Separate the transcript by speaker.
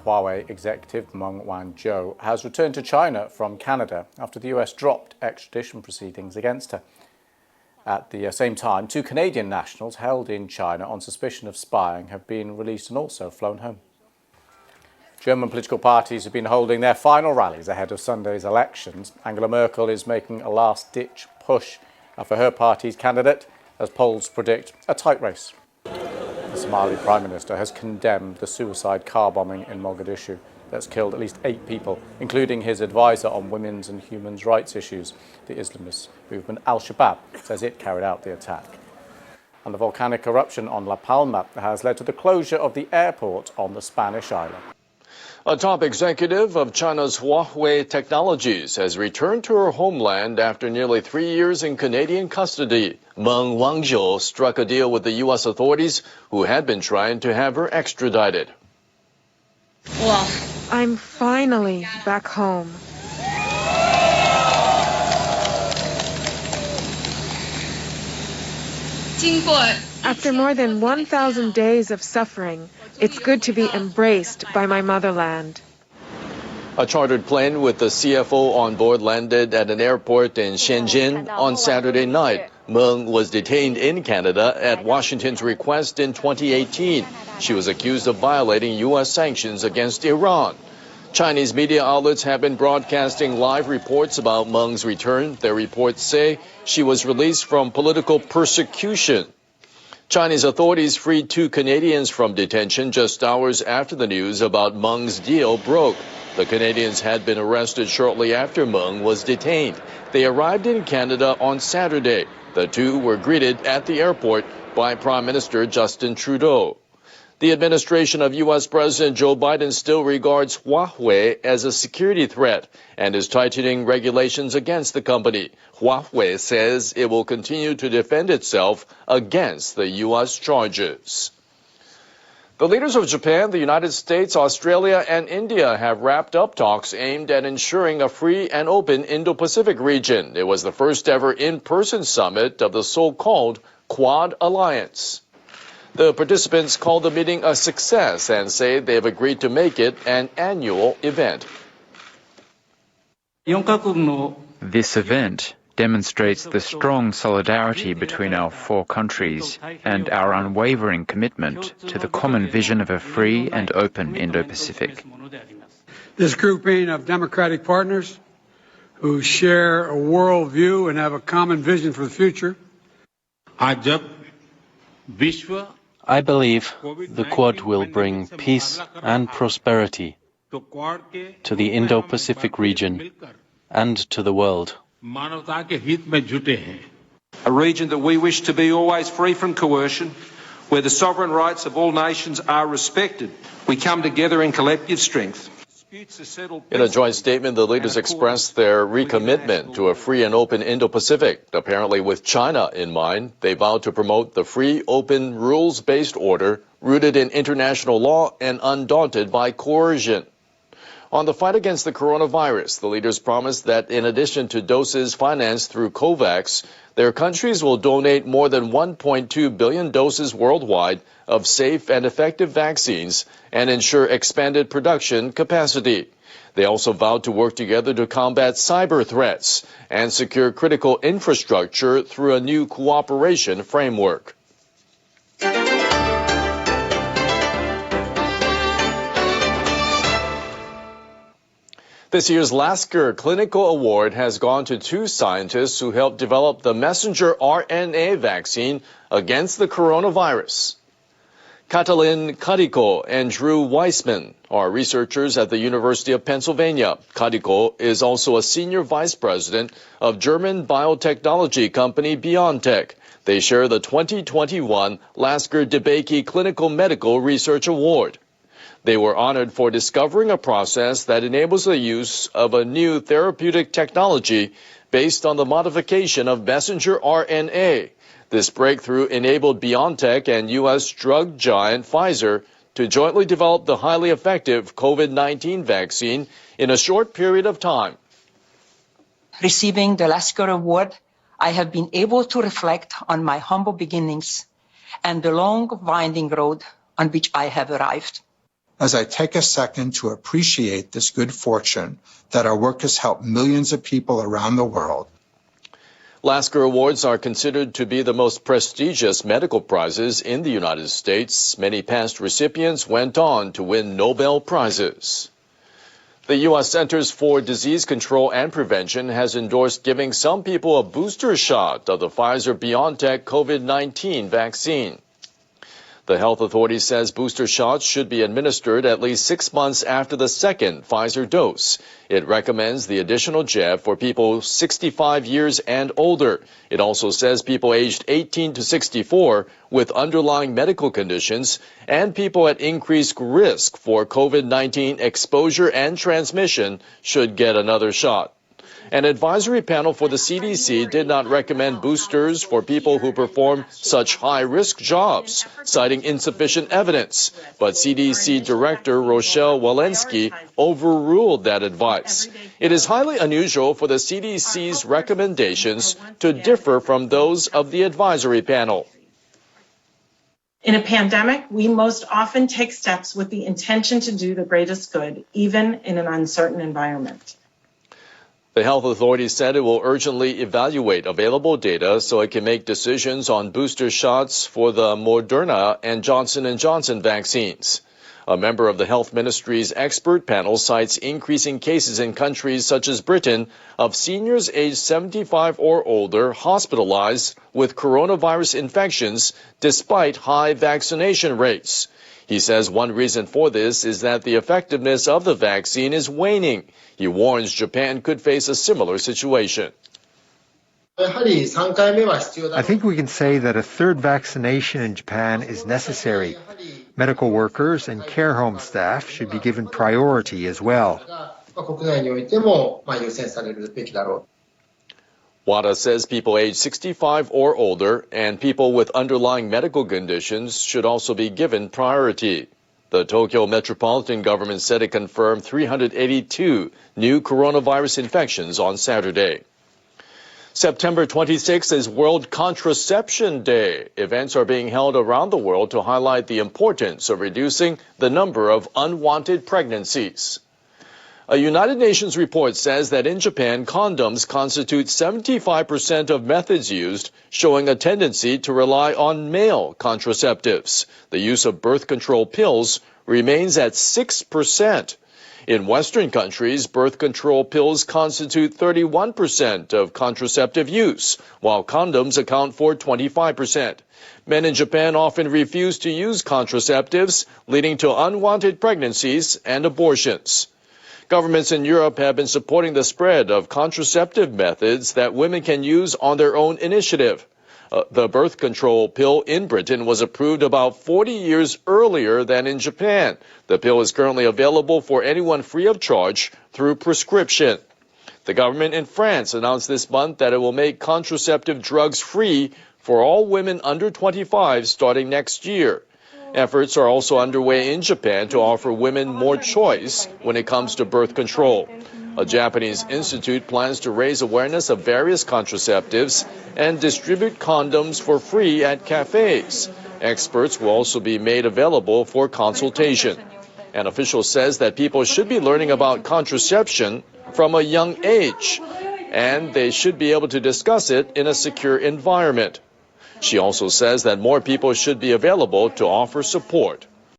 Speaker 1: Huawei executive Meng Wanzhou has returned to China from Canada after the US dropped extradition proceedings against her. At the same time, 2 Canadian nationals held in China on suspicion of spying have been released and also flown home. German political parties have been holding their final rallies ahead of Sunday's elections. Angela Merkel is making a last-ditch push for her party's candidate, as polls predict a tight race. The Somali Prime Minister has condemned the suicide car bombing in Mogadishu that's killed at least 8 people, including his advisor on women's and human rights issues. The Islamist movement Al-Shabaab says it carried out the attack. And the volcanic eruption on La Palma has led to the closure of the airport on the Spanish island.
Speaker 2: A top executive of China's Huawei Technologies has returned to her homeland after nearly 3 years in Canadian custody. Meng Wanzhou struck a deal with the U.S. authorities who had been trying to have her extradited.
Speaker 3: I'm finally back home. After more than 1,000 days of suffering, it's good to be embraced by my motherland.
Speaker 2: A chartered plane with the CFO on board landed at an airport in Shenzhen on Saturday night. Meng was detained in Canada at Washington's request in 2018. She was accused of violating U.S. sanctions against Iran. Chinese media outlets have been broadcasting live reports about Meng's return. Their reports say she was released from political persecution. Chinese authorities freed 2 Canadians from detention just hours after the news about Meng's deal broke. The Canadians had been arrested shortly after Meng was detained. They arrived in Canada on Saturday. The 2 were greeted at the airport by Prime Minister Justin Trudeau. The administration of U.S. President Joe Biden still regards Huawei as a security threat and is tightening regulations against the company. Huawei says it will continue to defend itself against the U.S. charges. The leaders of Japan, the United States, Australia, and India have wrapped up talks aimed at ensuring a free and open Indo-Pacific region. It was the first ever in-person summit of the so-called Quad Alliance. The participants called the meeting a success and say they have agreed to make it an annual event.
Speaker 4: This event demonstrates the strong solidarity between our 4 countries and our unwavering commitment to the common vision of a free and open Indo-Pacific.
Speaker 5: This grouping of democratic partners who share a worldview and have a common vision for the future.
Speaker 6: I believe the Quad will bring peace and prosperity to the Indo-Pacific region and to the world.
Speaker 7: A region that we wish to be always free from coercion, where the sovereign rights of all nations are respected. We come together in collective strength.
Speaker 2: In a joint statement, the leaders expressed their recommitment to a free and open Indo-Pacific. Apparently with China in mind, they vowed to promote the free, open, rules-based order rooted in international law and undaunted by coercion. On the fight against the coronavirus, the leaders promised that in addition to doses financed through COVAX, their countries will donate more than 1.2 billion doses worldwide of safe and effective vaccines and ensure expanded production capacity. They also vowed to work together to combat cyber threats and secure critical infrastructure through a new cooperation framework. This year's Lasker Clinical Award has gone to 2 scientists who helped develop the messenger RNA vaccine against the coronavirus. Katalin Kadiko and Drew Weissman are researchers at the University of Pennsylvania. Kadiko is also a senior vice president of German biotechnology company BioNTech. They share the 2021 Lasker DeBakey Clinical Medical Research Award. They were honored for discovering a process that enables the use of a new therapeutic technology based on the modification of messenger RNA. This breakthrough enabled BioNTech and U.S. drug giant Pfizer to jointly develop the highly effective COVID-19 vaccine in a short period of time.
Speaker 8: Receiving the Lasker Award, I have been able to reflect on my humble beginnings and the long, winding road on which I have arrived.
Speaker 9: as I take a second to appreciate this good fortune that our work has helped millions of people around the world.
Speaker 2: Lasker Awards are considered to be the most prestigious medical prizes in the United States. Many past recipients went on to win Nobel Prizes. The U.S. Centers for Disease Control and Prevention has endorsed giving some people a booster shot of the Pfizer-BioNTech COVID-19 vaccine. The health authority says booster shots should be administered at least 6 months after the second Pfizer dose. It recommends the additional jab for people 65 years and older. It also says people aged 18 to 64 with underlying medical conditions and people at increased risk for COVID-19 exposure and transmission should get another shot. An advisory panel for the CDC did not recommend boosters for people who perform such high-risk jobs, citing insufficient evidence. But CDC Director Rochelle Walensky overruled that advice. It is highly unusual for the CDC's recommendations to differ from those of the advisory panel.
Speaker 10: In a pandemic, we most often take steps with the intention to do the greatest good, even in an uncertain environment.
Speaker 2: The health authority said it will urgently evaluate available data so it can make decisions on booster shots for the Moderna and Johnson & Johnson vaccines. A member of the health ministry's expert panel cites increasing cases in countries such as Britain of seniors aged 75 or older hospitalized with coronavirus infections despite high vaccination rates. He says one reason for this is that the effectiveness of the vaccine is waning. He warns Japan could face a similar situation.
Speaker 11: I think we can say that a third vaccination in Japan is necessary. Medical workers and care home staff should be given priority as well.
Speaker 2: WADA says people age 65 or older and people with underlying medical conditions should also be given priority. The Tokyo Metropolitan Government said it confirmed 382 new coronavirus infections on Saturday. September 26th is World Contraception Day. Events are being held around the world to highlight the importance of reducing the number of unwanted pregnancies. A United Nations report says that in Japan, condoms constitute 75% of methods used, showing a tendency to rely on male contraceptives. The use of birth control pills remains at 6%. In Western countries, birth control pills constitute 31% of contraceptive use, while condoms account for 25%. Men in Japan often refuse to use contraceptives, leading to unwanted pregnancies and abortions. Governments in Europe have been supporting the spread of contraceptive methods that women can use on their own initiative. The birth control pill in Britain was approved about 40 years earlier than in Japan. The pill is currently available for anyone free of charge through prescription. The government in France announced this month that it will make contraceptive drugs free for all women under 25 starting next year. Efforts are also underway in Japan to offer women more choice when it comes to birth control. A Japanese institute plans to raise awareness of various contraceptives and distribute condoms for free at cafes. Experts will also be made available for consultation. An official says that people should be learning about contraception from a young age, and they should be able to discuss it in a secure environment. She also says that more people should be available to offer support.